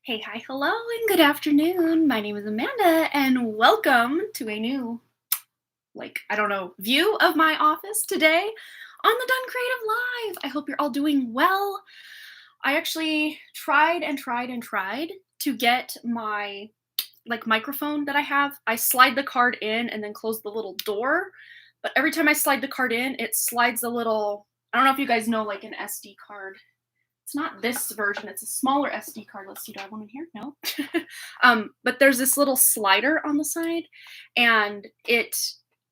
Hey, hi, hello, and good afternoon. My name is Amanda, and welcome to a new, view of my office today on the Done Creative Live. I hope you're all doing well. I actually tried and tried and tried to get my microphone that I have. I slide the card in and then close the little door, but every time I slide the card in, it slides a little. I don't know if you guys know like an SD card. It's not this version, it's a smaller SD card. Let's see, do I have one in here? No. But there's this little slider on the side, and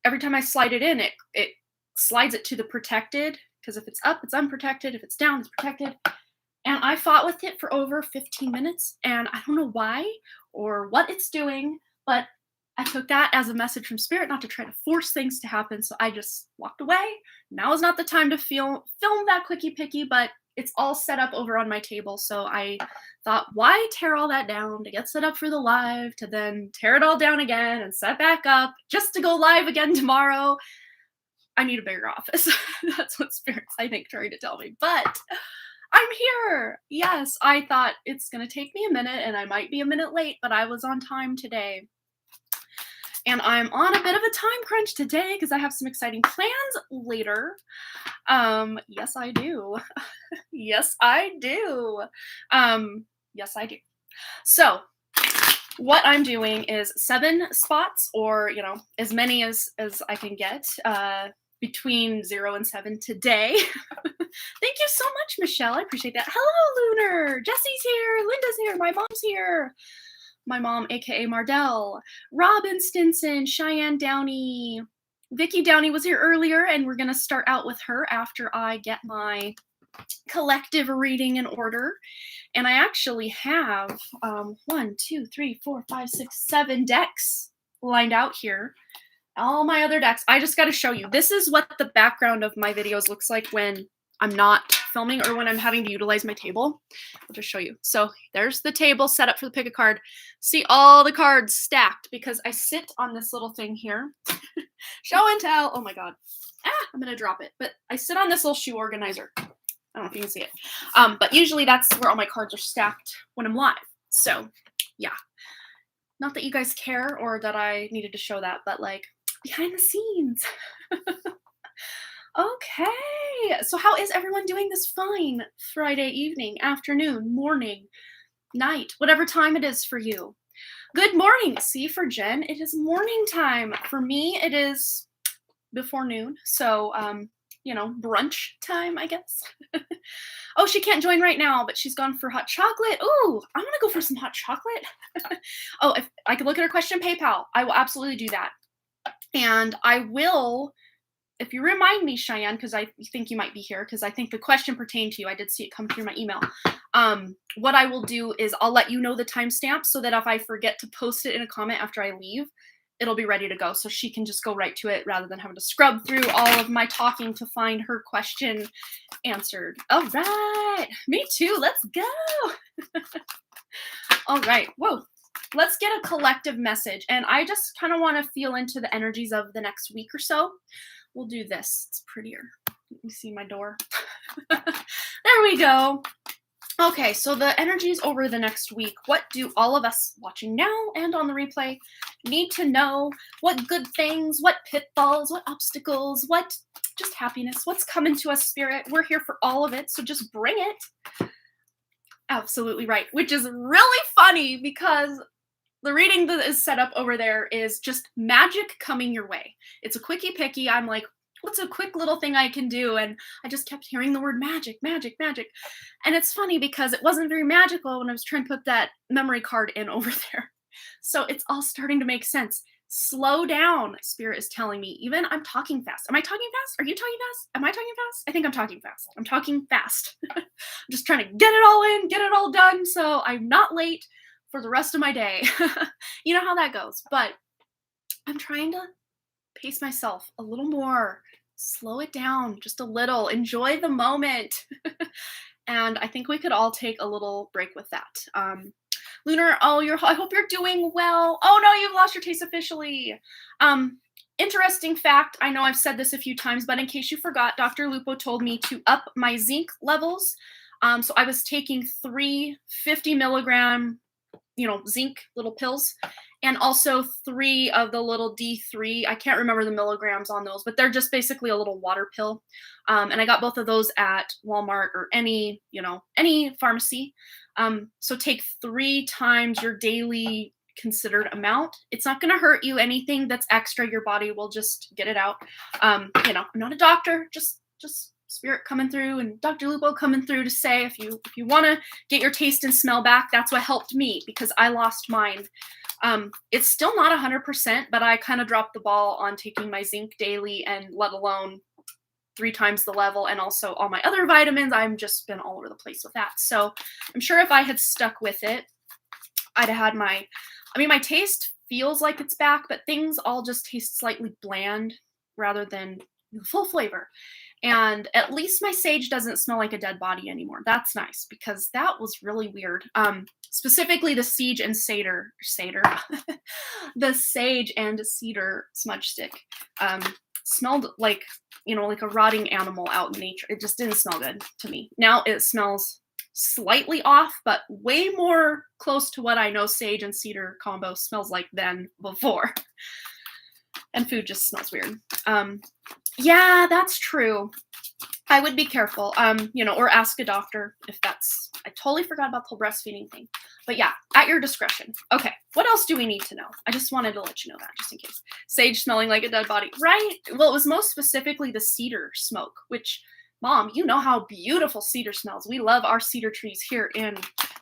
every time I slide it in, it slides it to the protected, because if it's up, it's unprotected. If it's down, it's protected. And I fought with it for over 15 minutes, and I don't know why or what it's doing, but I took that as a message from Spirit not to try to force things to happen, so I just walked away. Now is not the time to film that quickie picky, but it's all set up over on my table, so I thought, why tear all that down to get set up for the live, to then tear it all down again and set back up just to go live again tomorrow? I need a bigger office. That's what Spirit's, I think, trying to tell me. But I'm here. Yes, I thought it's going to take me a minute, and I might be a minute late, but I was on time today. And I'm on a bit of a time crunch today because I have some exciting plans later. Yes, I do. Yes, I do. Yes, I do. So what I'm doing is 7 spots, or, as many as I can get, between 0 and 7 today. Thank you so much, Michelle. I appreciate that. Hello, Lunar. Jesse's here. Linda's here. My mom's here. My mom, aka Mardell, Robin Stinson, Cheyenne Downey, Vicky Downey was here earlier, and we're gonna start out with her after I get my collective reading in order. And I actually have 1, 2, 3, 4, 5, 6, 7 decks lined out here. All my other decks. I just got to show you. This is what the background of my videos looks like when I'm not filming or when I'm having to utilize my table. I'll just show you. So there's the table set up for the pick a card. See all the cards stacked because I sit on this little thing here. Show and tell. Oh my God. I'm going to drop it. But I sit on this little shoe organizer. I don't know if you can see it. But usually that's where all my cards are stacked when I'm live. So yeah. Not that you guys care or that I needed to show that, but like behind the scenes. Okay, so how is everyone doing this fine Friday evening, afternoon, morning, night, whatever time it is for you? Good morning. See, for Jen, it is morning time. For me, it is before noon. So, brunch time, I guess. Oh, she can't join right now, but she's gone for hot chocolate. Ooh, I'm gonna go for some hot chocolate. Oh, if I could look at her question PayPal, I will absolutely do that. And I will, if you remind me, Cheyenne, because I think you might be here, because I think the question pertained to you. I did see it come through my email. What I will do is I'll let you know the timestamp so that if I forget to post it in a comment after I leave, it'll be ready to go. So she can just go right to it rather than having to scrub through all of my talking to find her question answered. All right. Me too. Let's go. All right. Whoa. Let's get a collective message. And I just kind of want to feel into the energies of the next week or so. We'll do this. It's prettier. Let me see my door. There we go. Okay, so the energies over the next week. What do all of us watching now and on the replay need to know? What good things, what pitfalls, what obstacles, what just happiness, what's coming to us, Spirit? We're here for all of it, so just bring it. Absolutely right, which is really funny because the reading that is set up over there is just magic coming your way. It's a quickie picky. I'm like, what's a quick little thing I can do? And I just kept hearing the word magic, magic, magic. And it's funny because it wasn't very magical when I was trying to put that memory card in over there. So it's all starting to make sense. Slow down, Spirit is telling me. Even I'm talking fast. Am I talking fast? Are you talking fast? Am I talking fast? I think I'm talking fast. I'm talking fast. I'm just trying to get it all in, get it all done, so I'm not late for the rest of my day. You know how that goes. But I'm trying to pace myself a little more. Slow it down just a little. Enjoy the moment. And I think we could all take a little break with that. Lunar, I hope you're doing well. Oh no, you've lost your taste officially. Interesting fact, I know I've said this a few times, but in case you forgot, Dr. Lupo told me to up my zinc levels So I was taking 3 50 milligram, zinc little pills, and also 3 of the little D3. I can't remember the milligrams on those, but they're just basically a little water pill. And I got both of those at Walmart or any pharmacy. So take 3 times your daily considered amount. It's not going to hurt you. Anything that's extra, your body will just get it out. I'm not a doctor, just spirit coming through, and Dr. Lupo coming through to say if you want to get your taste and smell back, that's what helped me because I lost mine. It's still not 100%, but I kind of dropped the ball on taking my zinc daily, and let alone 3 times the level, and also all my other vitamins. I've just been all over the place with that. So I'm sure if I had stuck with it, I'd have had my taste feels like it's back, but things all just taste slightly bland rather than full flavor. And at least my sage doesn't smell like a dead body anymore. That's nice because that was really weird. Specifically the sage and cedar, the sage and cedar smudge stick smelled like, like a rotting animal out in nature. It just didn't smell good to me. Now it smells slightly off, but way more close to what I know sage and cedar combo smells like than before. And food just smells weird. Yeah, that's true. I would be careful, or ask a doctor if that's, I totally forgot about the breastfeeding thing. But yeah, at your discretion. Okay, what else do we need to know? I just wanted to let you know that, just in case. Sage smelling like a dead body, right? Well, it was most specifically the cedar smoke, which, Mom, you know how beautiful cedar smells. We love our cedar trees here in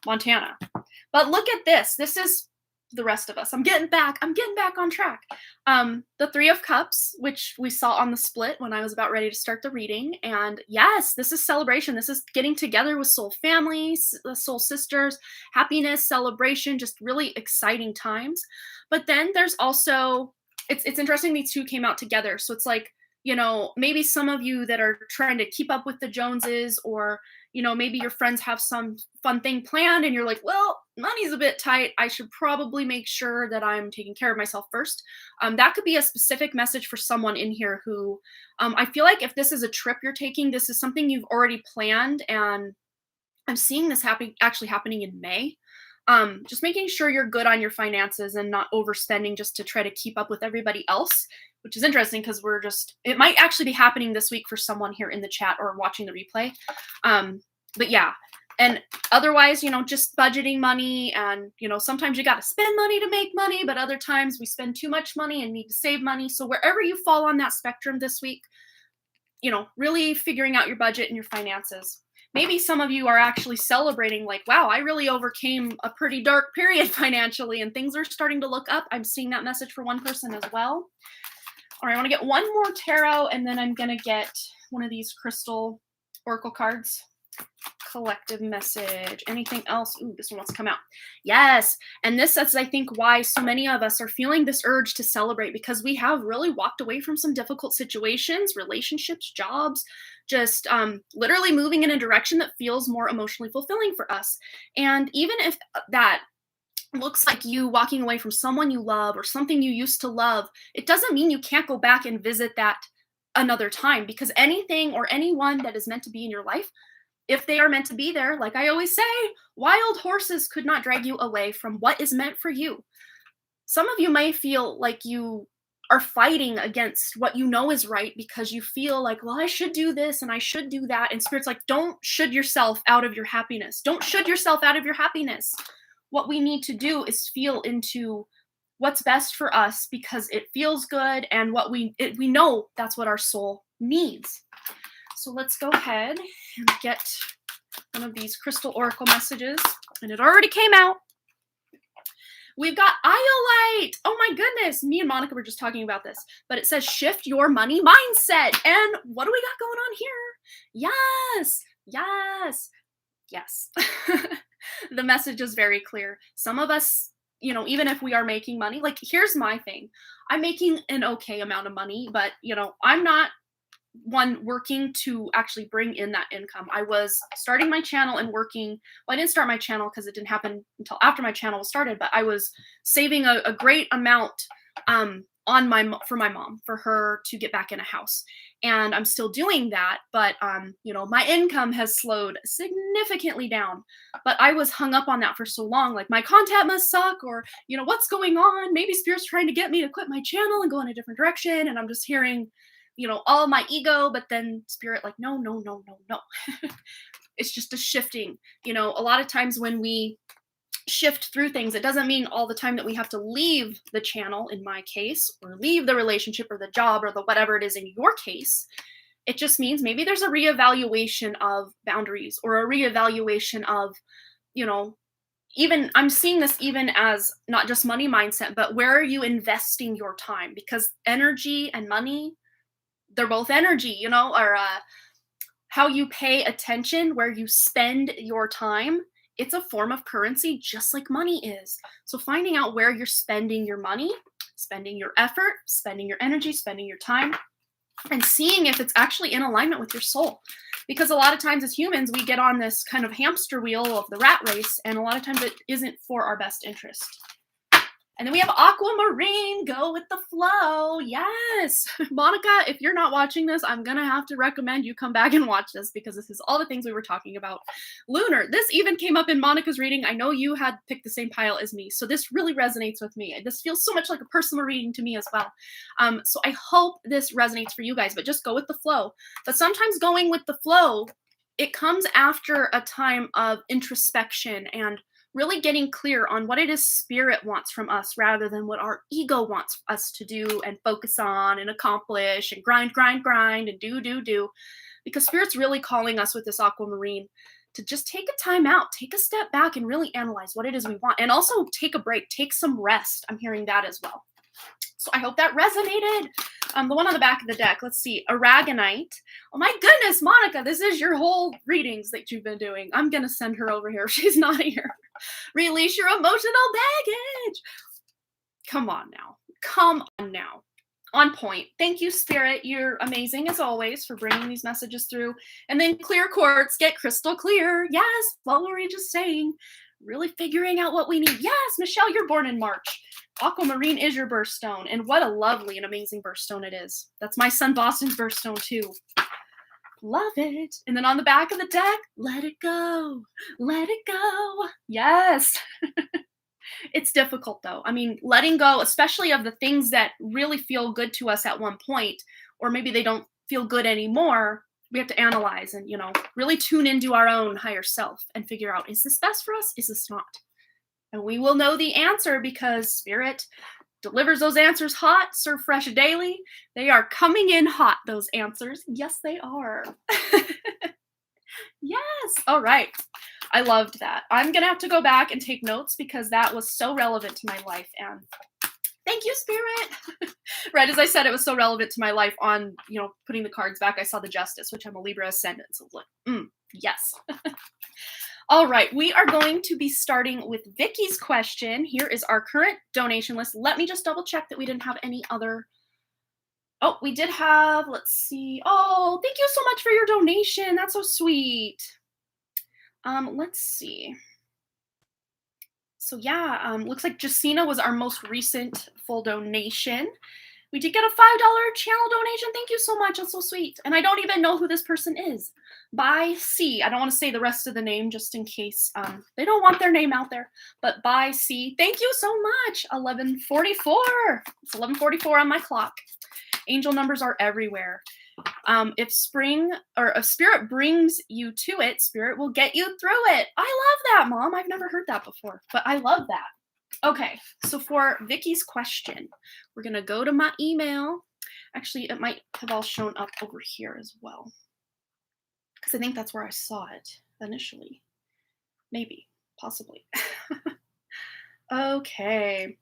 Montana. But look at this. This is the rest of us. I'm getting back on track. The 3 of Cups, which we saw on the split when I was about ready to start the reading. And yes, this is celebration. This is getting together with soul families, soul sisters, happiness, celebration, just really exciting times. But then there's also, it's interesting these 2 came out together. So it's like, maybe some of you that are trying to keep up with the Joneses, or maybe your friends have some fun thing planned and you're like, well, money's a bit tight. I should probably make sure that I'm taking care of myself first. That could be a specific message for someone in here who, I feel like if this is a trip you're taking, this is something you've already planned, and I'm seeing this actually happening in May. Just making sure you're good on your finances and not overspending just to try to keep up with everybody else, which is interesting because it might actually be happening this week for someone here in the chat or watching the replay. But yeah, and otherwise, just budgeting money, and, sometimes you got to spend money to make money, but other times we spend too much money and need to save money. So wherever you fall on that spectrum this week, really figuring out your budget and your finances. Maybe some of you are actually celebrating like, wow, I really overcame a pretty dark period financially and things are starting to look up. I'm seeing that message for one person as well. All right, I want to get one more tarot, and then I'm going to get one of these crystal oracle cards. Collective message. Anything else? Ooh, this one wants to come out. Yes. And this is, I think, why so many of us are feeling this urge to celebrate, because we have really walked away from some difficult situations, relationships, jobs, just literally moving in a direction that feels more emotionally fulfilling for us. And even if that looks like you walking away from someone you love or something you used to love, it doesn't mean you can't go back and visit that another time, because anything or anyone that is meant to be in your life, if they are meant to be there, like I always say, wild horses could not drag you away from what is meant for you. Some of you may feel like you are fighting against what you know is right because you feel like, well, I should do this and I should do that. And Spirit's like, don't should yourself out of your happiness. Don't should yourself out of your happiness. What we need to do is feel into what's best for us because it feels good, and what we know that's what our soul needs. So let's go ahead and get one of these crystal oracle messages. And it already came out. We've got Iolite. Oh my goodness. Me and Monica were just talking about this. But it says shift your money mindset. And what do we got going on here? Yes. Yes. Yes. The message is very clear. Some of us, even if we are making money, like here's my thing. I'm making an okay amount of money, but I'm not one working to actually bring in that income. I was starting my channel and working. Well, I didn't start my channel because it didn't happen until after my channel was started, but I was saving a great amount on for my mom, for her to get back in a house. And I'm still doing that, but my income has slowed significantly down. But I was hung up on that for so long, like my content must suck, or what's going on? Maybe Spirit's trying to get me to quit my channel and go in a different direction, and I'm just hearing, all my ego, but then Spirit like, no, no, no, no, no. It's just a shifting. A lot of times when we shift through things, it doesn't mean all the time that we have to leave the channel, in my case, or leave the relationship or the job or the whatever it is in your case. It just means maybe there's a reevaluation of boundaries, or a reevaluation of, even I'm seeing this even as not just money mindset, but where are you investing your time? Because energy and money, they're both energy, or how you pay attention, where you spend your time, it's a form of currency just like money is. So finding out where you're spending your money, spending your effort, spending your energy, spending your time, and seeing if it's actually in alignment with your soul. Because a lot of times as humans, we get on this kind of hamster wheel of the rat race, and a lot of times it isn't for our best interest. And then we have Aquamarine, go with the flow. Yes. Monica, if you're not watching this, I'm going to have to recommend you come back and watch this, because this is all the things we were talking about. Lunar, this even came up in Monica's reading. I know you had picked the same pile as me, so this really resonates with me. This feels so much like a personal reading to me as well. So I hope this resonates for you guys, but just go with the flow. But sometimes going with the flow, it comes after a time of introspection and really getting clear on what it is Spirit wants from us, rather than what our ego wants us to do and focus on and accomplish and grind and do. Because Spirit's really calling us with this Aquamarine to just take a time out, take a step back, and really analyze what it is we want. And also take a break, take some rest. I'm hearing that as well. So I hope that resonated. The one on the back of the deck, let's see, Aragonite. Oh my goodness, Monica, this is your whole readings that you've been doing. I'm going to send her over here if she's not here. Release your emotional baggage. Come on now. Come on now. On point. Thank you, Spirit. You're amazing as always for bringing these messages through. And then clear quartz, get crystal clear. Yes, what were we just saying? Really figuring out what we need. Yes, Michelle, you're born in March. Aquamarine is your birthstone, and what a lovely and amazing birthstone it is. That's my son Boston's birthstone too. Love it. And then on the back of the deck, let it go. Let it go. Yes. It's difficult though. I mean, letting go, especially of the things that really feel good to us at one point, or maybe they don't feel good anymore. We have to analyze and, really tune into our own higher self and figure out, is this best for us? Is this not? And we will know the answer because Spirit delivers those answers hot, serve fresh daily. They are coming in hot, those answers. Yes, they are. Yes. All right. I loved that. I'm going to have to go back and take notes because that was so relevant to my life. And thank you, Spirit. Right as I said, it was so relevant to my life on, putting the cards back. I saw the Justice, which I'm a Libra ascendant. So like, yes. All right, we are going to be starting with Vicky's question. Here is our current donation list. Let me just double check that we didn't have any other. Oh, we did have, let's see. Oh, thank you so much for your donation. That's so sweet. Let's see. So yeah, looks like Jacina was our most recent full donation. We did get a $5 channel donation. Thank you so much. That's so sweet. And I don't even know who this person is. By C. I don't want to say the rest of the name just in case they don't want their name out there. But by C. Thank you so much. 11:44. It's 11:44 on my clock. Angel numbers are everywhere. If Spirit brings you to it, Spirit will get you through it. I love that, Mom. I've never heard that before, but I love that. Okay, so for Vicky's question, we're going to go to my email. Actually, it might have all shown up over here as well, because I think that's where I saw it initially. Maybe, possibly. Okay,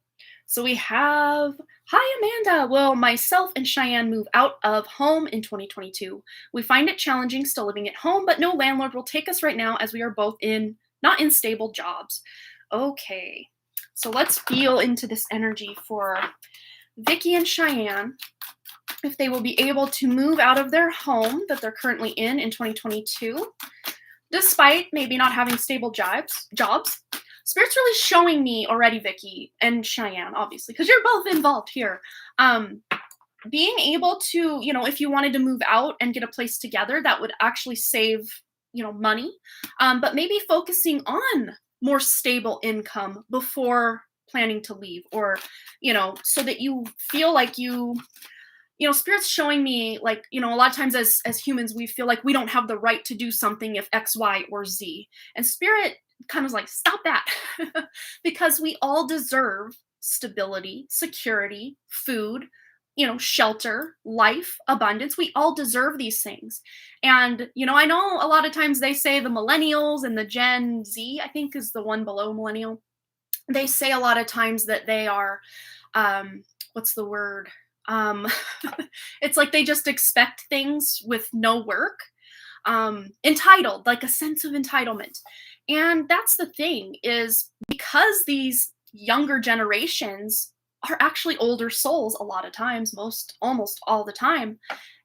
so we have, hi, Amanda. Will myself and Cheyenne move out of home in 2022? We find it challenging still living at home, but no landlord will take us right now as we are both not in stable jobs. Okay. So let's feel into this energy for Vicky and Cheyenne, if they will be able to move out of their home that they're currently in 2022, despite maybe not having stable jobs. Spirit's really showing me already, Vicky and Cheyenne, obviously, because you're both involved here. Um, Being able to, if you wanted to move out and get a place together, that would actually save, money. But maybe focusing on more stable income before planning to leave, or, so that you feel like Spirit's showing me, like, a lot of times as humans, we feel like we don't have the right to do something if X, Y, or Z. And Spirit kind of like, stop that. Because we all deserve stability, security, food, shelter, life, abundance. We all deserve these things. And, I know a lot of times they say the millennials and the Gen Z, I think is the one below millennial. They say a lot of times that they are, what's the word? Um, it's like they just expect things with no work. Entitled, like a sense of entitlement. And that's the thing, is because these younger generations are actually older souls a lot of times, almost all the time,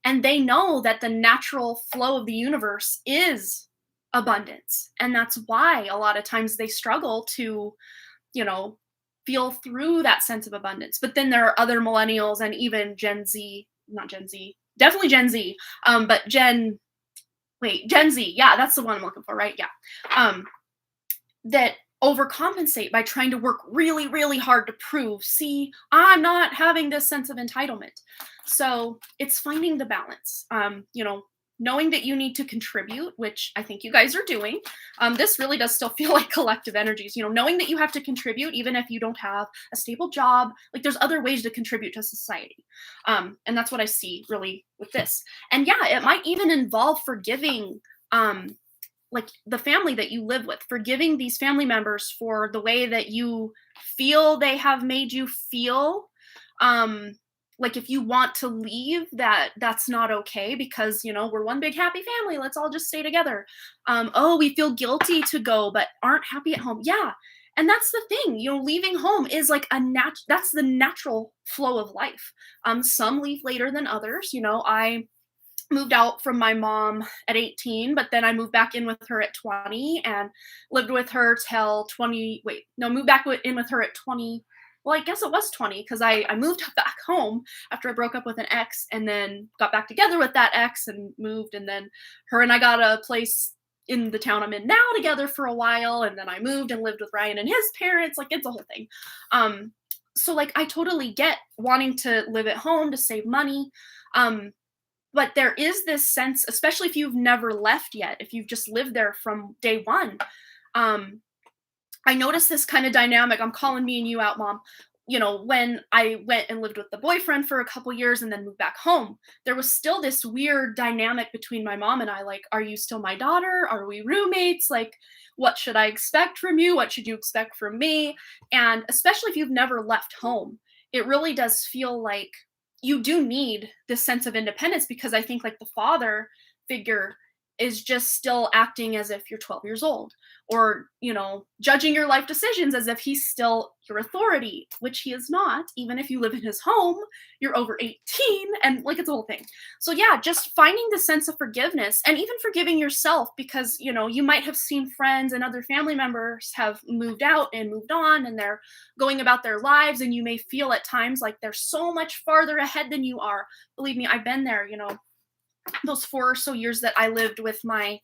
and they know that the natural flow of the universe is abundance. And that's why a lot of times they struggle to, you know, feel through that sense of abundance. But then there are other millennials and even Gen Z, not Gen Z, definitely Gen Z, but Gen Z, yeah, that's the one I'm looking for, right? Yeah. That overcompensate by trying to work really, really hard to prove, see, I'm not having this sense of entitlement. So it's finding the balance. Knowing that you need to contribute, which I think you guys are doing. This really does still feel like collective energies, knowing that you have to contribute, even if you don't have a stable job. Like, there's other ways to contribute to society. And that's what I see really with this. And yeah, it might even involve forgiving, like the family that you live with, forgiving these family members for the way that you feel they have made you feel. Like, if you want to leave, that's not okay, because we're one big happy family, let's all just stay together. Oh, we feel guilty to go but aren't happy at home. Yeah. And that's the thing, leaving home is like that's the natural flow of life. Some leave later than others. I moved out from my mom at 18, but then I moved back in with her at 20 and lived with her till 20. Wait, no, moved back in with her at 20. Well, I guess it was 20, because I moved back home after I broke up with an ex, and then got back together with that ex and moved. And then her and I got a place in the town I'm in now together for a while. And then I moved and lived with Ryan and his parents. Like, it's a whole thing. So like, I totally get wanting to live at home to save money. But there is this sense, especially if you've never left yet, if you've just lived there from day one. I noticed this kind of dynamic. I'm calling me and you out, Mom. When I went and lived with the boyfriend for a couple years and then moved back home, there was still this weird dynamic between my mom and I. Like, are you still my daughter? Are we roommates? Like, what should I expect from you? What should you expect from me? And especially if you've never left home, it really does feel like you do need this sense of independence, because I think like the father figure is just still acting as if you're 12 years old, or, judging your life decisions as if he's still your authority, which he is not. Even if you live in his home, you're over 18, and like, it's a whole thing. So yeah, just finding the sense of forgiveness, and even forgiving yourself, because, you might have seen friends and other family members have moved out and moved on, and they're going about their lives, and you may feel at times like they're so much farther ahead than you are. Believe me, I've been there. Those 4 or so years that I lived with my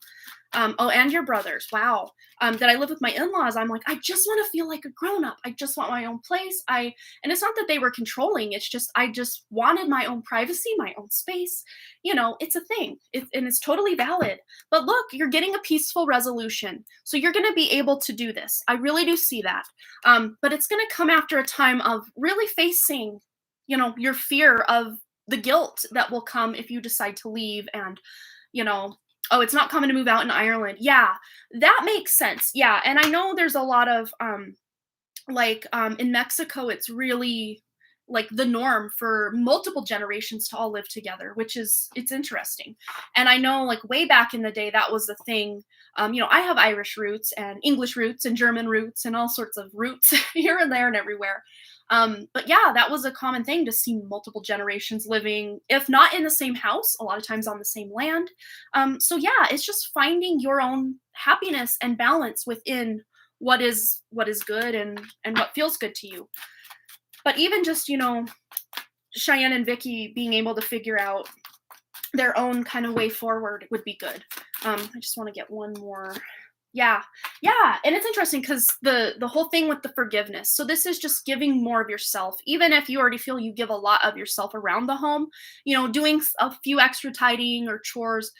and your brothers, wow, that I lived with my in-laws, I'm like, I just want to feel like a grown-up. I just want my own place. And it's not that they were controlling, it's just I just wanted my own privacy, my own space. It's a thing, and it's totally valid. But look, you're getting a peaceful resolution, so you're going to be able to do this. I really do see that. But it's going to come after a time of really facing your fear of the guilt that will come if you decide to leave. And oh, it's not common to move out in Ireland. Yeah, that makes sense. Yeah, and I know there's a lot of in Mexico, it's really like the norm for multiple generations to all live together, it's interesting. And I know, like, way back in the day, that was the thing. I have Irish roots and English roots and German roots and all sorts of roots here and there and everywhere. But yeah, that was a common thing to see multiple generations living, if not in the same house, a lot of times on the same land. So yeah, it's just finding your own happiness and balance within what is good and what feels good to you. But even just, Cheyenne and Vicky being able to figure out their own kind of way forward would be good. I just want to get one more. Yeah. And it's interesting because the whole thing with the forgiveness. So this is just giving more of yourself, even if you already feel you give a lot of yourself around the home, doing a few extra tidying or chores,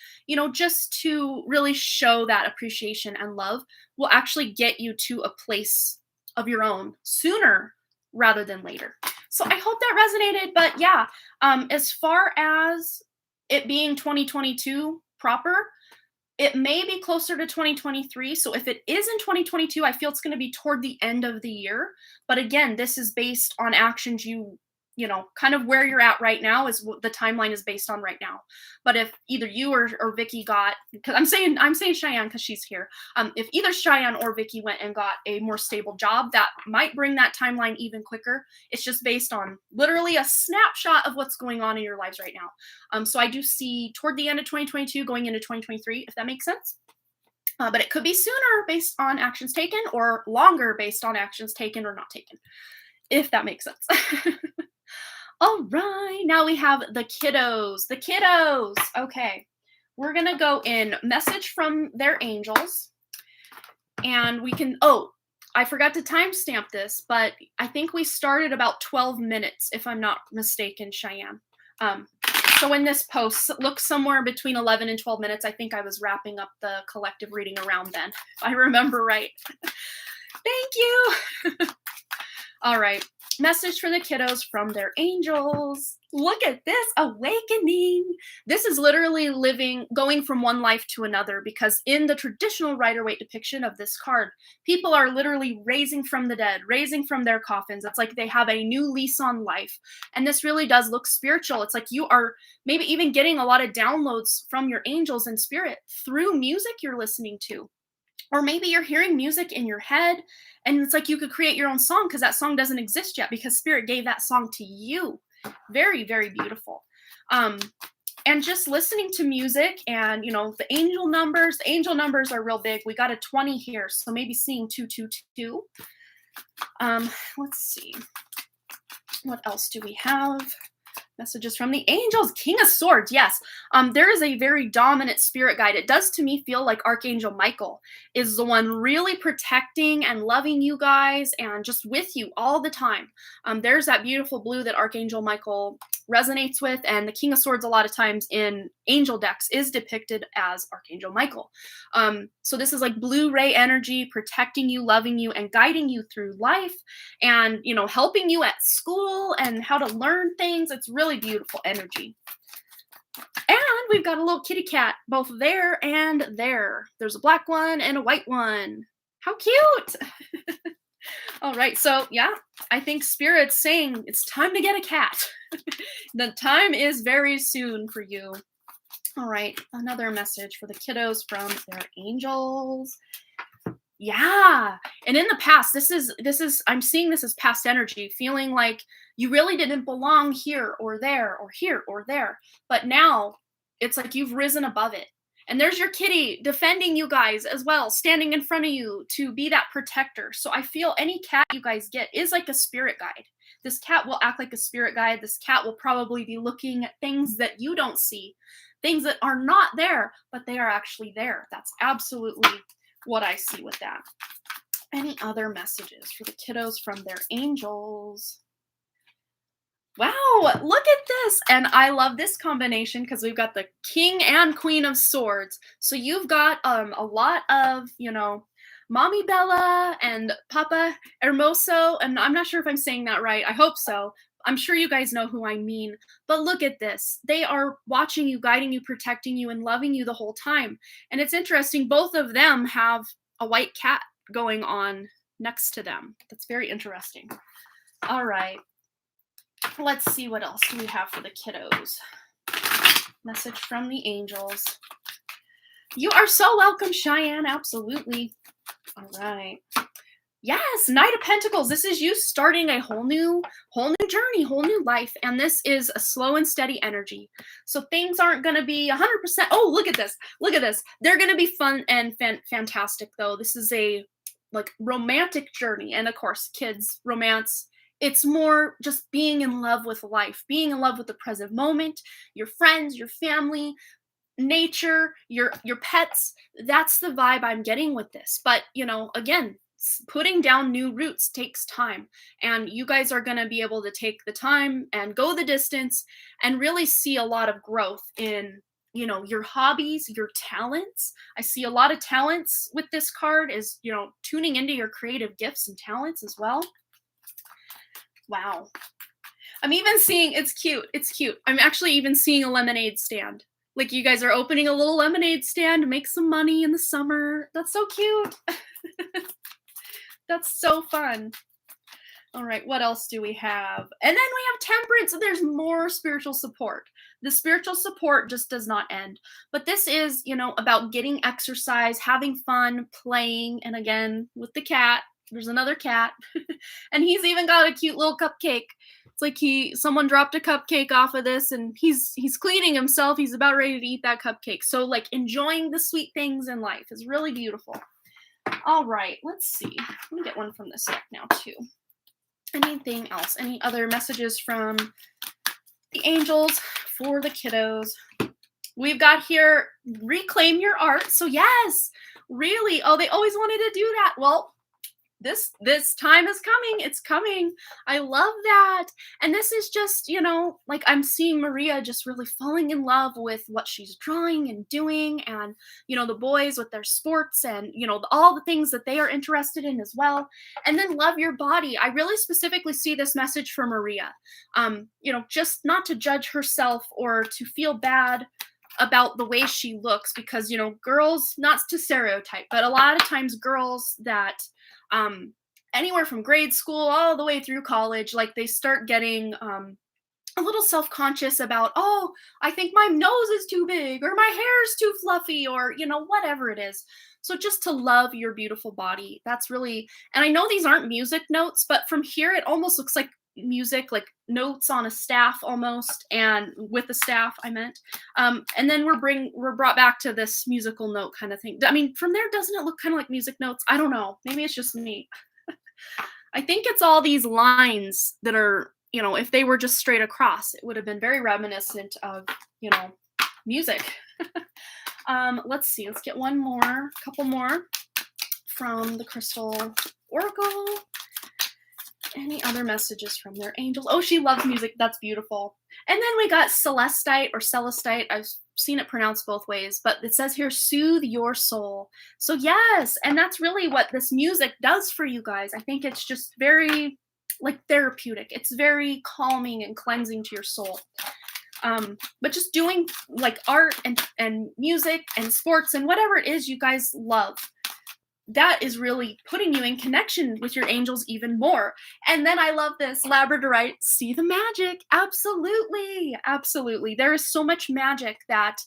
just to really show that appreciation and love will actually get you to a place of your own sooner rather than later. So I hope that resonated. But yeah, as far as it being 2022 proper, it may be closer to 2023. So if it is in 2022, I feel it's going to be toward the end of the year. But again, this is based on actions kind of where you're at right now is what the timeline is based on right now. But if either you or Vicky got, because I'm saying Cheyenne because she's here. If either Cheyenne or Vicky went and got a more stable job, that might bring that timeline even quicker. It's just based on literally a snapshot of what's going on in your lives right now. So I do see toward the end of 2022 going into 2023, if that makes sense. But it could be sooner based on actions taken or longer based on actions taken or not taken, if that makes sense. All right, now we have the kiddos. The kiddos. Okay, we're going to go in message from their angels. And we can, I forgot to timestamp this, but I think we started about 12 minutes, if I'm not mistaken, Cheyenne. So when this post looks somewhere between 11 and 12 minutes, I think I was wrapping up the collective reading around then, if I remember right. Thank you. All right. Message for the kiddos from their angels. Look at this awakening. This is literally going from one life to another, because in the traditional Rider-Waite depiction of this card, people are literally raising from the dead, raising from their coffins. It's like they have a new lease on life. And this really does look spiritual. It's like you are maybe even getting a lot of downloads from your angels and spirit through music you're listening to. Or maybe you're hearing music in your head and it's like you could create your own song because that song doesn't exist yet because spirit gave that song to you. Very, very beautiful. And just listening to music and, the angel numbers are real big. We got a 20 here, so maybe seeing 222. Let's see. What else do we have? Messages from the angels. King of Swords. Yes. There is a very dominant spirit guide. It does to me feel like Archangel Michael is the one really protecting and loving you guys and just with you all the time. There's that beautiful blue that Archangel Michael resonates with, and the King of Swords a lot of times in angel decks is depicted as Archangel Michael. So this is like blue ray energy protecting you, loving you, and guiding you through life and, helping you at school and how to learn things. It's really beautiful energy. And we've got a little kitty cat, both there and there. There's a black one and a white one. How cute! All right, so yeah, I think Spirit's saying it's time to get a cat. The time is very soon for you. All right, another message for the kiddos from their angels. Yeah, and in the past, this is I'm seeing this as past energy, feeling like you really didn't belong here or there or here or there, but now it's like you've risen above it. And there's your kitty defending you guys as well, standing in front of you to be that protector. So I feel any cat you guys get is like a spirit guide. This cat will act like a spirit guide. This cat will probably be looking at things that you don't see, things that are not there, but they are actually there. That's absolutely what I see with that. Any other messages for the kiddos from their angels? Wow, look at this. And I love this combination because we've got the King and Queen of Swords. So you've got a lot of, Mommy Bella and Papa Hermoso. And I'm not sure if I'm saying that right. I hope so. I'm sure you guys know who I mean. But look at this. They are watching you, guiding you, protecting you, and loving you the whole time. And it's interesting. Both of them have a white cat going on next to them. That's very interesting. All right. Let's see what else do we have for the kiddos. Message from the angels. You are so welcome, Cheyenne. Absolutely. All right. Yes, Knight of Pentacles. This is you starting a whole new journey, whole new life. And this is a slow and steady energy. So things aren't going to be 100%. Oh, look at this. Look at this. They're going to be fun and fantastic, though. This is a like romantic journey. And of course, kids, romance, it's more just being in love with life, being in love with the present moment, your friends, your family, nature, your pets. That's the vibe I'm getting with this. But, again, putting down new roots takes time, and you guys are going to be able to take the time and go the distance and really see a lot of growth in your hobbies, your talents. I see a lot of talents with this card, is tuning into your creative gifts and talents as well. Wow. I'm even seeing, it's cute. It's cute. I'm actually even seeing a lemonade stand. Like, you guys are opening a little lemonade stand to make some money in the summer. That's so cute. That's so fun. All right, what else do we have? And then we have Temperance. There's more spiritual support. The spiritual support just does not end. But this is, about getting exercise, having fun, playing. And again, with the cat, there's another cat. And he's even got a cute little cupcake. It's like someone dropped a cupcake off of this, and he's cleaning himself. He's about ready to eat that cupcake. So, like, enjoying the sweet things in life is really beautiful. All right, let's see. Let me get one from this deck now, too. Anything else? Any other messages from the angels for the kiddos? We've got here, reclaim your art. So yes, really. Oh, they always wanted to do that. Well, this time is coming. It's coming. I love that. And this is just, like, I'm seeing Maria just really falling in love with what she's drawing and doing, and, the boys with their sports and, all the things that they are interested in as well. And then love your body. I really specifically see this message for Maria. Just not to judge herself or to feel bad about the way she looks, because, girls, not to stereotype, but a lot of times girls that anywhere from grade school all the way through college, like, they start getting a little self-conscious about, oh, I think my nose is too big, or my hair's too fluffy, or whatever it is. So just to love your beautiful body, that's really, and I know these aren't music notes, but from here it almost looks like music, like notes on a staff almost, and with the staff I meant, and then we're brought back to this musical note kind of thing. I mean, from there, doesn't it look kind of like music notes? I don't know, maybe it's just me. I think it's all these lines that are, if they were just straight across, it would have been very reminiscent of, music. Let's see, let's get a couple more from the Crystal Oracle. Any other messages from their angels? Oh, she loves music. That's beautiful. And then we got Celestite or Celestite. I've seen it pronounced both ways, but it says here, soothe your soul. So yes, and that's really what this music does for you guys. I think it's just very, like, therapeutic. It's very calming and cleansing to your soul. But just doing, like, art and music and sports and whatever it is you guys love, that is really putting you in connection with your angels even more. And then I love this, Labradorite, see the magic. Absolutely. Absolutely. There is so much magic that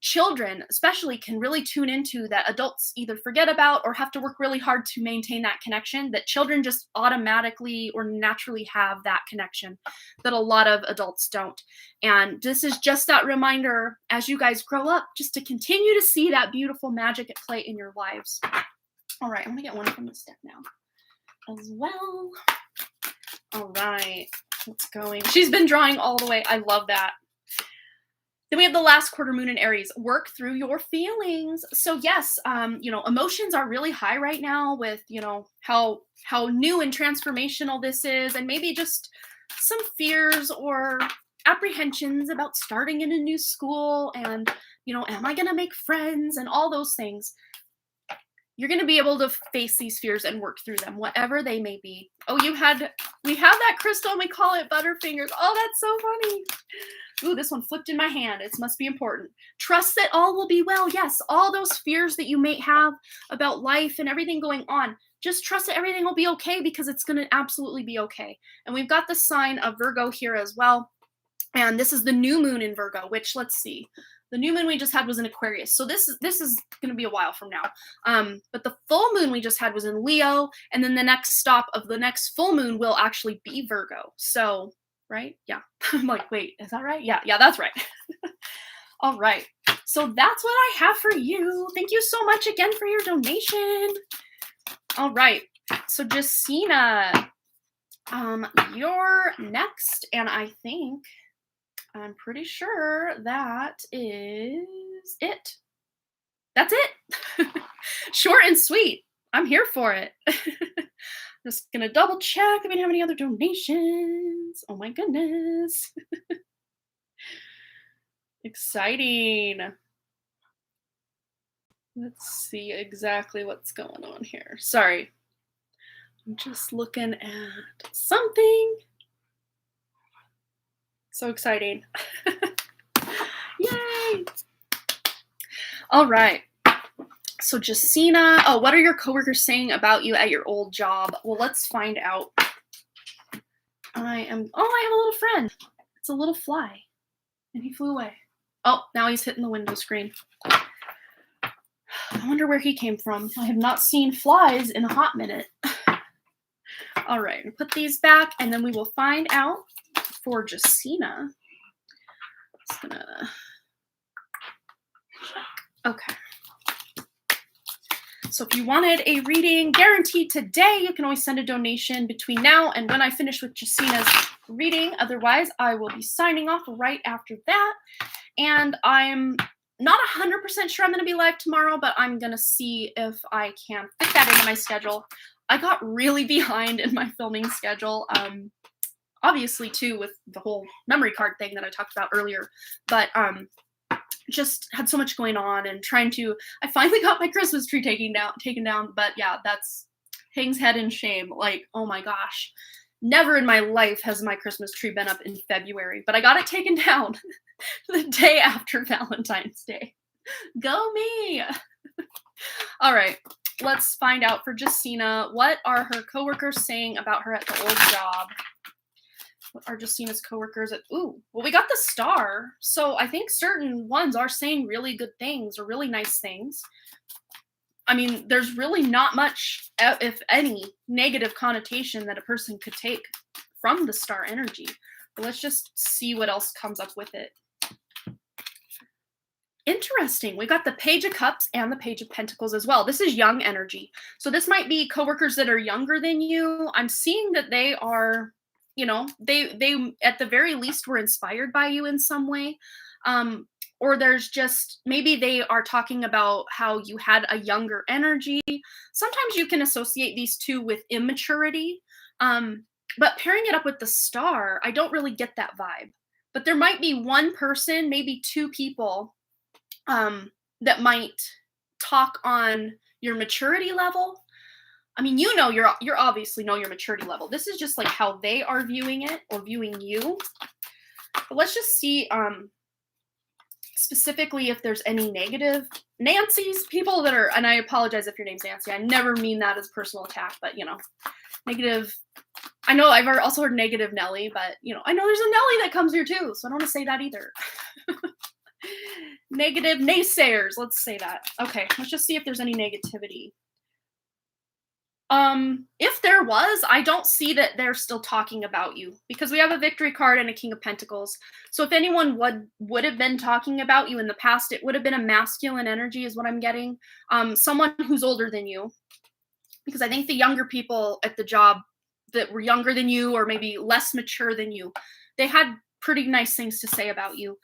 children especially can really tune into, that adults either forget about or have to work really hard to maintain that connection, that children just automatically or naturally have that connection that a lot of adults don't. And this is just that reminder, as you guys grow up, just to continue to see that beautiful magic at play in your lives. All right, I'm gonna get one from this deck now as well. All right, what's going? She's been drawing all the way. I love that. Then we have the last quarter moon in Aries. Work through your feelings. So yes, emotions are really high right now with, how new and transformational this is, and maybe just some fears or apprehensions about starting in a new school, and, am I going to make friends, and all those things. You're going to be able to face these fears and work through them, whatever they may be. Oh, we have that crystal, and we call it Butterfingers. Oh, that's so funny. Ooh, this one flipped in my hand. It must be important. Trust that all will be well. Yes, all those fears that you may have about life and everything going on, just trust that everything will be okay, because it's going to absolutely be okay. And we've got the sign of Virgo here as well. And this is the new moon in Virgo, which, let's see. The new moon we just had was in Aquarius. So this is going to be a while from now. But the full moon we just had was in Leo. And then the next stop of the next full moon will actually be Virgo. So, right? Yeah. I'm like, wait, is that right? Yeah, that's right. All right. So that's what I have for you. Thank you so much again for your donation. All right. So Jacina, you're next, and I'm pretty sure that is it. That's it. Short and sweet. I'm here for it. Just gonna double check if we have any other donations. Oh my goodness. Exciting. Let's see exactly what's going on here. Sorry. I'm just looking at something. So exciting. Yay! All right. So Jacina, what are your coworkers saying about you at your old job? Well, let's find out. I have a little friend. It's a little fly. And he flew away. Oh, now he's hitting the window screen. I wonder where he came from. I have not seen flies in a hot minute. All right, put these back, and then we will find out for Jacina. Just gonna check. Okay. So if you wanted a reading guaranteed today, you can always send a donation between now and when I finish with Jacina's reading. Otherwise, I will be signing off right after that. And I'm not 100% sure I'm going to be live tomorrow, but I'm going to see if I can fit that into my schedule. I got really behind in my filming schedule, obviously too with the whole memory card thing that I talked about earlier, but just had so much going on and I finally got my Christmas tree taken down, but yeah, that's hangs head in shame. Like, oh my gosh, never in my life has my Christmas tree been up in February, but I got it taken down the day after Valentine's Day. Go me! All right, let's find out for Jacina. What are her coworkers saying about her at the old job? What are Jacina's coworkers at? Ooh, well, we got the star. So I think certain ones are saying really good things or really nice things. I mean, there's really not much, if any, negative connotation that a person could take from the star energy. But let's just see what else comes up with it. Interesting. We got the Page of Cups and the Page of Pentacles as well. This is young energy. So this might be coworkers that are younger than you. I'm seeing that they are, they at the very least were inspired by you in some way. Or there's just, maybe they are talking about how you had a younger energy. Sometimes you can associate these two with immaturity. But pairing it up with the star, I don't really get that vibe. But there might be one person, maybe two people that might talk on your maturity level. I mean, you're obviously know your maturity level. This is just like how they are viewing it or viewing you. But let's just see specifically if there's any negative Nancy's, people that are, and I apologize if your name's Nancy. I never mean that as personal attack, but negative. I know I've also heard negative Nelly, but I know there's a Nelly that comes here too, so I don't want to say that either. Negative naysayers, let's say that. Okay, let's just see if there's any negativity. If there was, I don't see that they're still talking about you because we have a Victory card and a King of Pentacles. So if anyone would have been talking about you in the past, it would have been a masculine energy is what I'm getting. Someone who's older than you, because I think the younger people at the job that were younger than you or maybe less mature than you, they had pretty nice things to say about you.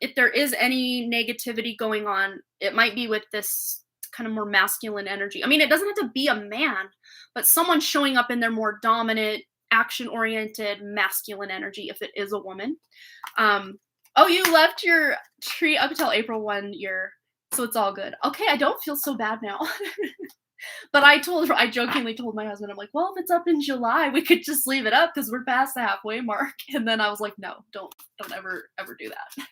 If there is any negativity going on, it might be with this kind of more masculine energy. I mean, it doesn't have to be a man, but someone showing up in their more dominant, action-oriented, masculine energy if it is a woman. Oh, you left your tree up until April 1 year, so it's all good. Okay, I don't feel so bad now. But I jokingly told my husband, I'm like, well, if it's up in July, we could just leave it up because we're past the halfway mark. And then I was like, no, don't ever do that.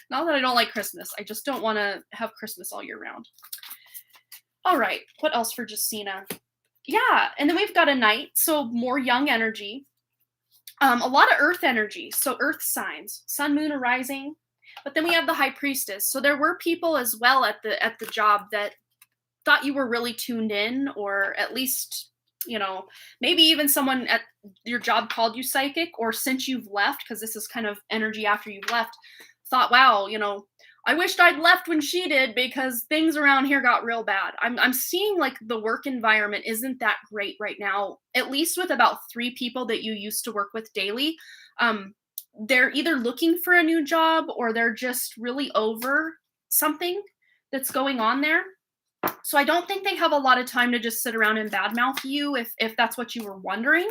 Not that I don't like Christmas. I just don't want to have Christmas all year round. All right. What else for Jacina? Yeah. And then we've got a Knight. So more young energy. A lot of earth energy. So earth signs, sun, moon, or rising. But then we have the High Priestess. So there were people as well at the job that thought you were really tuned in, or at least, maybe even someone at your job called you psychic, or since you've left, because this is kind of energy after you've left, thought, wow, I wished I'd left when she did because things around here got real bad. I'm seeing like the work environment isn't that great right now, at least with about 3 people that you used to work with daily. Um, they're either looking for a new job or they're just really over something that's going on there. So I don't think they have a lot of time to just sit around and badmouth you if that's what you were wondering.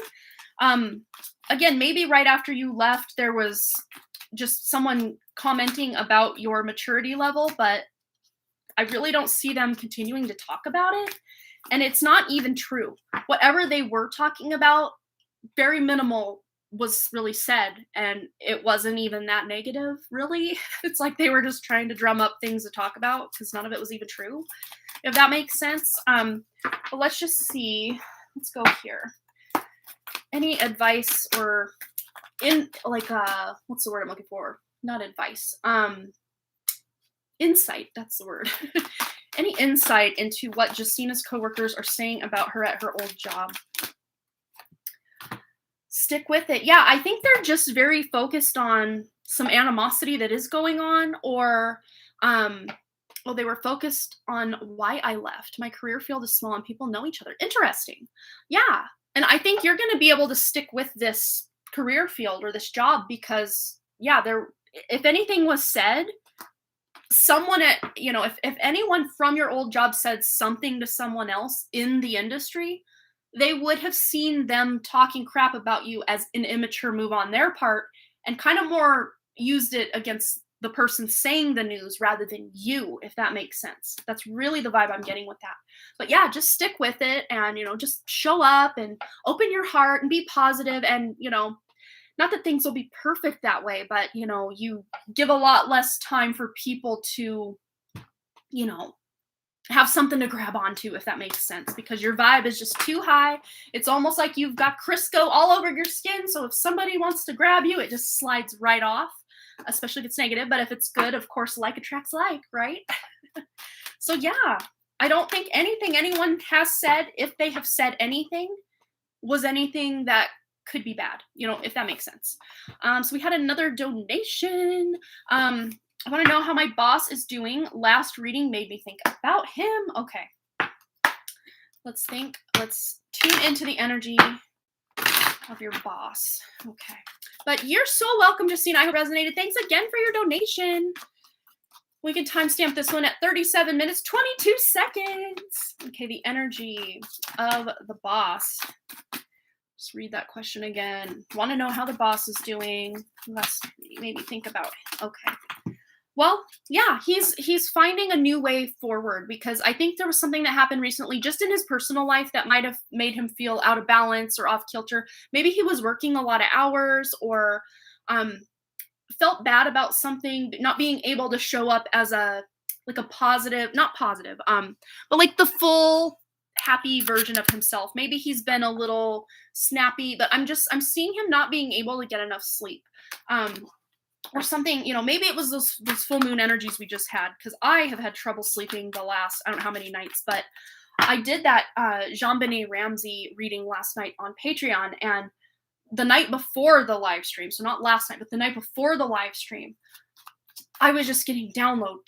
Um, again, maybe right after you left, there was just someone commenting about your maturity level, but I really don't see them continuing to talk about it. And it's not even true. Whatever they were talking about, very minimal was really said, and it wasn't even that negative, really. It's like they were just trying to drum up things to talk about because none of it was even true, if that makes sense. But let's just see. Let's go here. Any advice or what's the word I'm looking for? Not advice. Insight, that's the word. Any insight into what Justina's coworkers are saying about her at her old job? Stick with it. Yeah, I think they're just very focused on some animosity that is going on, or well, they were focused on why I left. My career field is small and people know each other. Interesting. Yeah. And I think you're going to be able to stick with this career field or this job because, yeah, if anything was said, someone if anyone from your old job said something to someone else in the industry, they would have seen them talking crap about you as an immature move on their part and kind of more used it against the person saying the news rather than you, if that makes sense. That's really the vibe I'm getting with that. But yeah, just stick with it and, just show up and open your heart and be positive and, not that things will be perfect that way, but, you give a lot less time for people to, have something to grab onto, if that makes sense, because your vibe is just too high. It's almost like you've got Crisco all over your skin. So if somebody wants to grab you, it just slides right off, especially if it's negative. But if it's good, of course, like attracts like, right? So yeah, I don't think anything anyone has said, if they have said anything, was anything that could be bad, if that makes sense. So we had another donation. I want to know how my boss is doing. Last reading made me think about him. Okay. Let's think. Let's tune into the energy of your boss. Okay. But you're so welcome, Justine. I hope it resonated. Thanks again for your donation. We can timestamp this one at 37 minutes, 22 seconds. Okay, the energy of the boss. Just read that question again. Want to know how the boss is doing. Let's maybe think about it. Okay. Well, yeah, he's finding a new way forward because I think there was something that happened recently just in his personal life that might have made him feel out of balance or off kilter. Maybe he was working a lot of hours or felt bad about something, not being able to show up as a positive, not positive, but like the full happy version of himself. Maybe he's been a little snappy, but I'm seeing him not being able to get enough sleep. Or something, maybe it was those full moon energies we just had, because I have had trouble sleeping the last, I don't know how many nights, but I did that Jean-Benet Ramsey reading last night on Patreon, and the night before the live stream, so not last night, but the night before the live stream, I was just getting download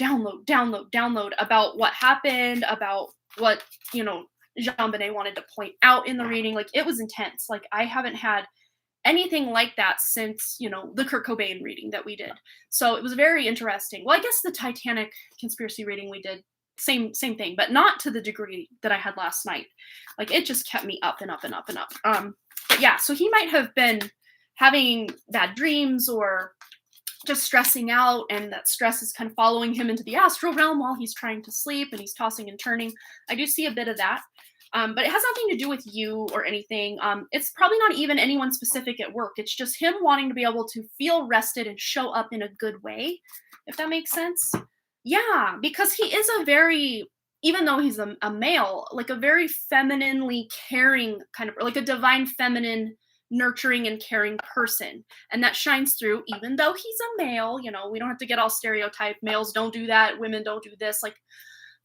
about what happened, about what, Jean-Benet wanted to point out in the reading. Like, it was intense. Like, I haven't had anything like that since, the Kurt Cobain reading that we did. So it was very interesting. Well, I guess the Titanic conspiracy reading we did, same thing, but not to the degree that I had last night. Like, it just kept me up and up and up and up. But yeah, so he might have been having bad dreams or just stressing out, and that stress is kind of following him into the astral realm while he's trying to sleep and he's tossing and turning. I do see a bit of that. But it has nothing to do with you or anything. It's probably not even anyone specific at work. It's just him wanting to be able to feel rested and show up in a good way, if that makes sense. Yeah, because he is even though he's a male, like a very femininely caring kind of, like a divine feminine, nurturing and caring person. And that shines through, even though he's a male, we don't have to get all stereotyped. Males don't do that. Women don't do this.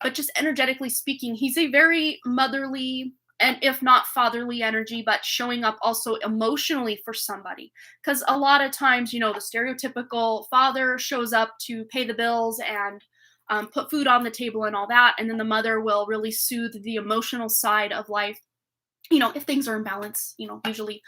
But just energetically speaking, he's a very motherly and if not fatherly energy, but showing up also emotionally for somebody. Because a lot of times, the stereotypical father shows up to pay the bills and put food on the table and all that, and then the mother will really soothe the emotional side of life, if things are in balance, usually.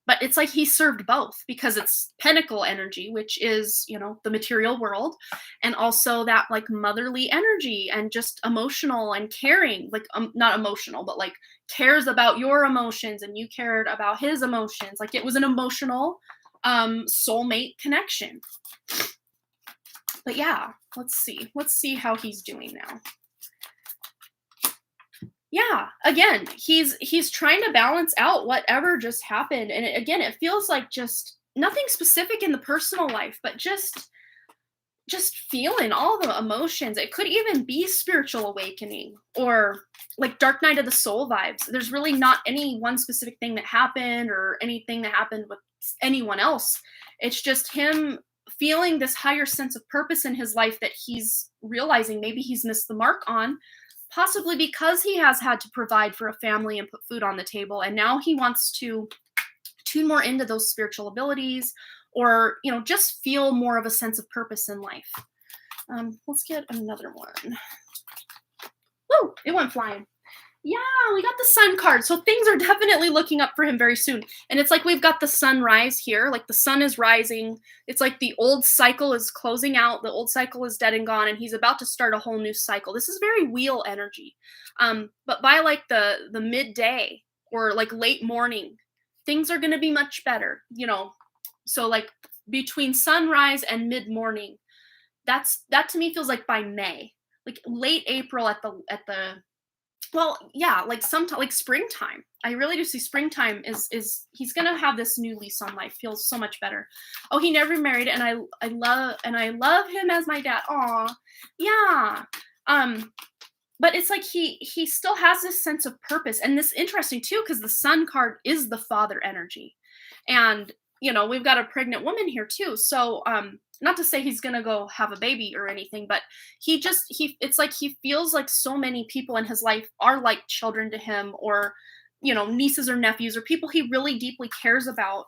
But it's like he served both because it's pentacle energy, which is, the material world, and also that like motherly energy and just emotional and caring, like not emotional, but like cares about your emotions and you cared about his emotions. Like it was an emotional soulmate connection. But yeah, let's see how he's doing now. Yeah, again, he's trying to balance out whatever just happened, and again, it feels like just nothing specific in the personal life, but just feeling all the emotions. It could even be spiritual awakening or like dark night of the soul vibes. There's really not any one specific thing that happened or anything that happened with anyone else. It's just him feeling this higher sense of purpose in his life that he's realizing maybe he's missed the mark on, possibly because he has had to provide for a family and put food on the table, and now he wants to tune more into those spiritual abilities, or just feel more of a sense of purpose in life. Let's get another one. Woo, it went flying. Yeah, we got the sun card, so things are definitely looking up for him very soon. And it's like we've got the sunrise here, like the sun is rising. It's like the old cycle is closing out, the old cycle is dead and gone, and he's about to start a whole new cycle. This is very wheel energy. But by like the midday or like late morning, things are going to be much better, So like between sunrise and mid-morning, that to me feels like by May, like late April at the well, yeah, like sometime, like springtime. I really do see springtime is he's gonna have this new lease on life. Feels so much better. Oh, he never married, and I love him as my dad. Aw, yeah. But it's like he still has this sense of purpose, and this interesting too because the sun card is the father energy, and we've got a pregnant woman here too. So not to say he's gonna go have a baby or anything, but it's like he feels like so many people in his life are like children to him, or nieces or nephews or people he really deeply cares about,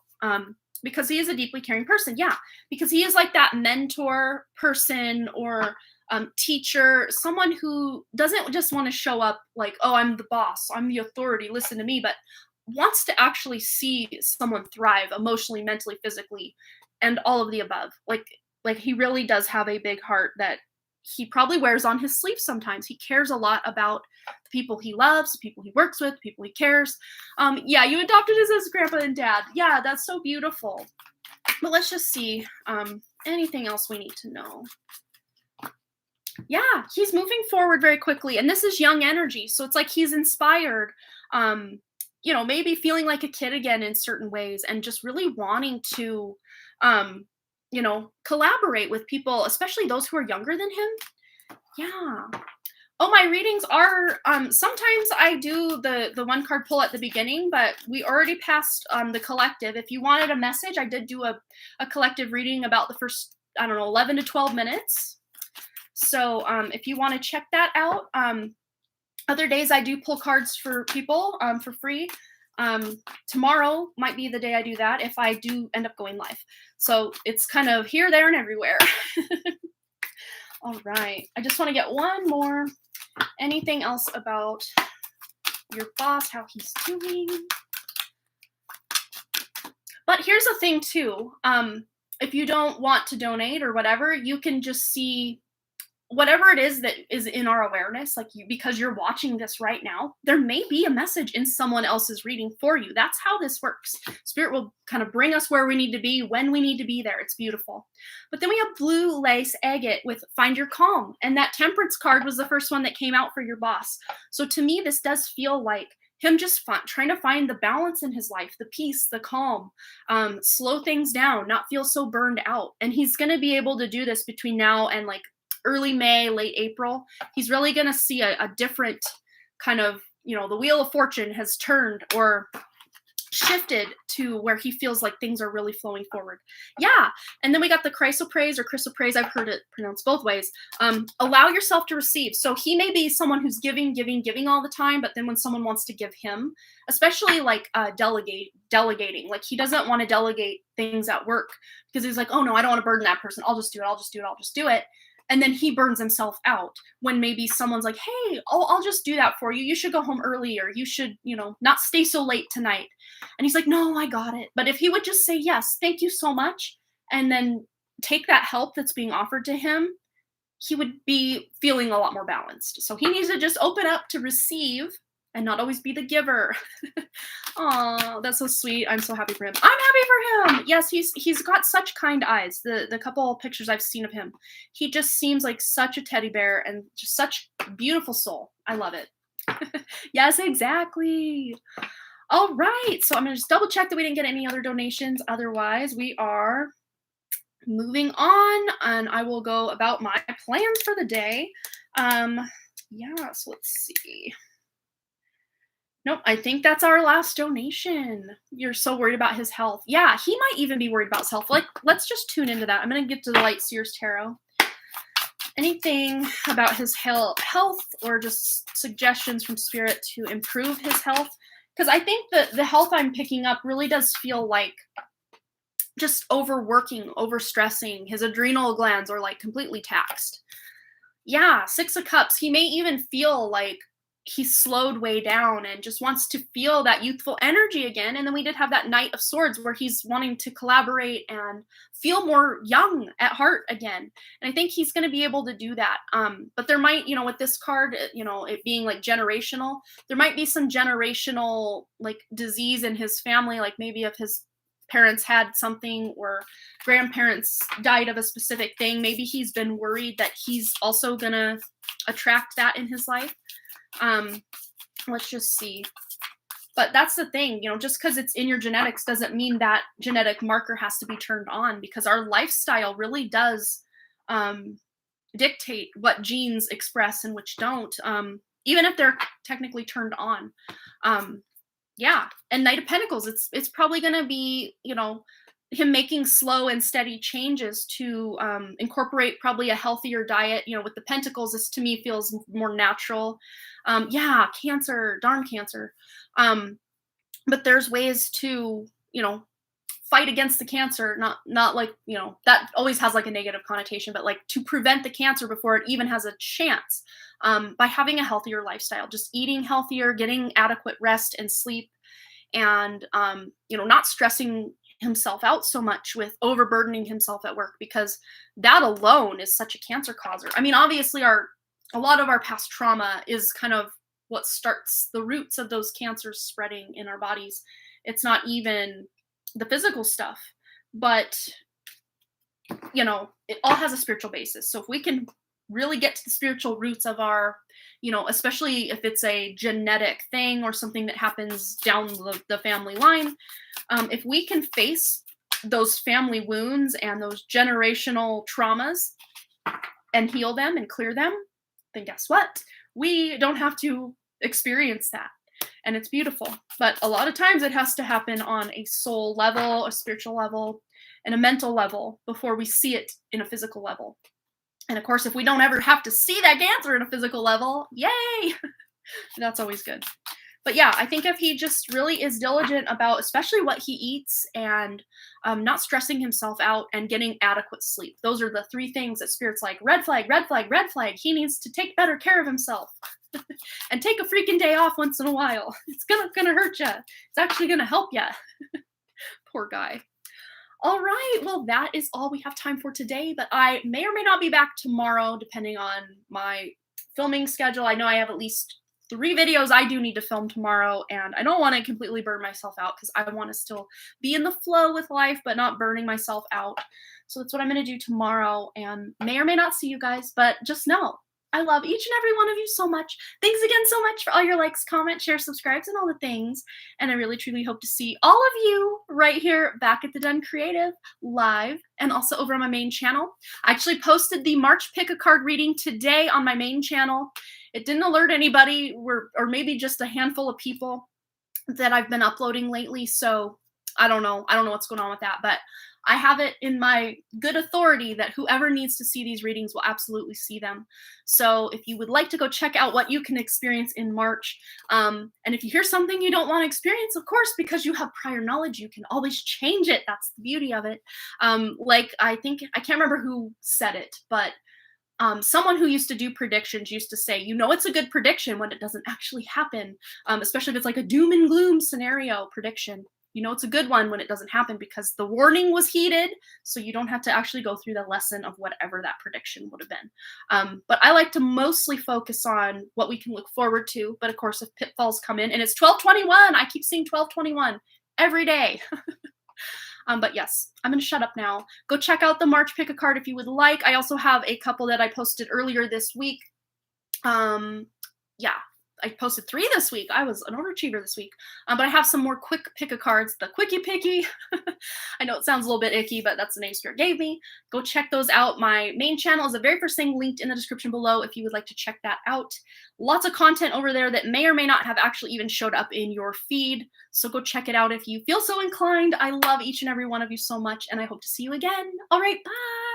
because he is a deeply caring person. Yeah, because he is like that mentor person or teacher, someone who doesn't just want to show up like, oh, I'm the boss, I'm the authority, listen to me, but wants to actually see someone thrive emotionally, mentally, physically, and all of the above. Like he really does have a big heart that he probably wears on his sleeve sometimes. He cares a lot about the people he loves, the people he works with, the people he cares. Yeah, you adopted us as grandpa and dad. Yeah, that's so beautiful. But let's just see anything else we need to know. Yeah, he's moving forward very quickly, and this is young energy, so it's like he's inspired, maybe feeling like a kid again in certain ways, and just really wanting to collaborate with people, especially those who are younger than him. Yeah. Oh, my readings are sometimes I do the one card pull at the beginning, but we already passed the collective. If you wanted a message, I did do a collective reading about the first, 11 to 12 minutes. So if you want to check that out, other days I do pull cards for people for free. Tomorrow might be the day I do that if I do end up going live. So it's kind of here, there, and everywhere. All right. I just want to get one more. Anything else about your boss, how he's doing? But here's the thing too. If you don't want to donate or whatever, you can just see whatever it is that is in our awareness, like because you're watching this right now, there may be a message in someone else's reading for you. That's how this works. Spirit will kind of bring us where we need to be when we need to be there. It's beautiful. But then we have blue lace agate with Find Your Calm. And that Temperance card was the first one that came out for your boss. So to me, this does feel like him just trying to find the balance in his life, the peace, the calm, slow things down, not feel so burned out. And he's going to be able to do this between now and like early May, late April. He's really going to see a different kind of, the wheel of fortune has turned, or shifted to where he feels like things are really flowing forward. Yeah. And then we got the chrysoprase or chrysoprase. I've heard it pronounced both ways. Allow yourself to receive. So he may be someone who's giving, giving, giving all the time, but then when someone wants to give him, especially like delegating, like he doesn't want to delegate things at work because he's like, oh no, I don't want to burden that person. I'll just do it. I'll just do it. I'll just do it. And then he burns himself out when maybe someone's like, hey, I'll just do that for you. You should go home early, or you should, not stay so late tonight. And he's like, no, I got it. But if he would just say, yes, thank you so much, and then take that help that's being offered to him, he would be feeling a lot more balanced. So he needs to just open up to receive and not always be the giver. Oh, that's so sweet. I'm so happy for him. I'm happy for him. Yes, he's got such kind eyes. The couple pictures I've seen of him, he just seems like such a teddy bear and just such a beautiful soul. I love it. Yes, exactly. All right. So I'm going to just double check that we didn't get any other donations. Otherwise, we are moving on, and I will go about my plans for the day. Yeah, so let's see. Nope, I think that's our last donation. You're so worried about his health. Yeah, he might even be worried about his health. Like, let's just tune into that. I'm going to get to the Light Seers Tarot. Anything about his health or just suggestions from Spirit to improve his health? Because I think that the health I'm picking up really does feel like just overworking, overstressing. His adrenal glands are like completely taxed. Yeah, Six of Cups. He may even feel like he's slowed way down and just wants to feel that youthful energy again. And then we did have that Knight of Swords where he's wanting to collaborate and feel more young at heart again. And I think he's going to be able to do that. But there might, with this card, it being like generational, there might be some generational like disease in his family, like maybe if his parents had something or grandparents died of a specific thing. Maybe he's been worried that he's also going to attract that in his life. Let's just see. But that's the thing, just because it's in your genetics doesn't mean that genetic marker has to be turned on, because our lifestyle really does dictate what genes express and which don't, even if they're technically turned on. Yeah, and Knight of Pentacles, it's probably going to be, him making slow and steady changes to incorporate probably a healthier diet. With the Pentacles, this to me feels more natural. Yeah, Cancer, darn Cancer. But there's ways to, fight against the cancer, not like, that always has like a negative connotation, but like to prevent the cancer before it even has a chance, by having a healthier lifestyle, just eating healthier, getting adequate rest and sleep, and, not stressing himself out so much with overburdening himself at work, because that alone is such a cancer causer. I mean, obviously a lot of our past trauma is kind of what starts the roots of those cancers spreading in our bodies. It's not even the physical stuff, but it all has a spiritual basis. So if we can really get to the spiritual roots of our, especially if it's a genetic thing or something that happens down the family line, if we can face those family wounds and those generational traumas and heal them and clear them, then guess what? We don't have to experience that. And it's beautiful. But a lot of times it has to happen on a soul level, a spiritual level, and a mental level before we see it in a physical level. And of course, if we don't ever have to see that cancer in a physical level, yay! That's always good. But yeah, I think if he just really is diligent about especially what he eats and not stressing himself out and getting adequate sleep. Those are the three things that Spirit's like, red flag, red flag, red flag. He needs to take better care of himself and take a freaking day off once in a while. It's gonna hurt you. It's actually gonna help you. Poor guy. All right, well, that is all we have time for today, but I may or may not be back tomorrow, depending on my filming schedule. I know I have at least 3 videos I do need to film tomorrow, and I don't want to completely burn myself out because I want to still be in the flow with life, but not burning myself out. So that's what I'm going to do tomorrow, and may or may not see you guys, but just know I love each and every one of you so much. Thanks again so much for all your likes, comments, shares, subscribes, and all the things. And I really, truly hope to see all of you right here back at the Done Creative live and also over on my main channel. I actually posted the March Pick a Card reading today on my main channel. It didn't alert anybody, or maybe just a handful of people. that I've been uploading lately, so I don't know. I don't know what's going on with that, but I have it in my good authority that whoever needs to see these readings will absolutely see them. So if you would like to go check out what you can experience in March, and if you hear something you don't want to experience, of course, because you have prior knowledge, you can always change it. That's the beauty of it. Like I think I can't remember who said it, but someone who used to do predictions used to say, you know, it's a good prediction when it doesn't actually happen, especially if it's like a doom and gloom scenario prediction. You know, it's a good one when it doesn't happen because the warning was heeded, so you don't have to actually go through the lesson of whatever that prediction would have been. But I like to mostly focus on what we can look forward to. But of course, if pitfalls come in, and it's 1221, I keep seeing 1221 every day. But yes, I'm going to shut up now. Go check out the March Pick a Card if you would like. I also have a couple that I posted earlier this week. Yeah, I posted 3 this week. I was an overachiever this week. But I have some more quick pick a cards, the quickie picky. I know it sounds a little bit icky, but that's the name Spirit gave me. Go check those out. My main channel is the very first thing linked in the description below if you would like to check that out. Lots of content over there that may or may not have actually even showed up in your feed. So go check it out if you feel so inclined. I love each and every one of you so much, and I hope to see you again. All right, bye.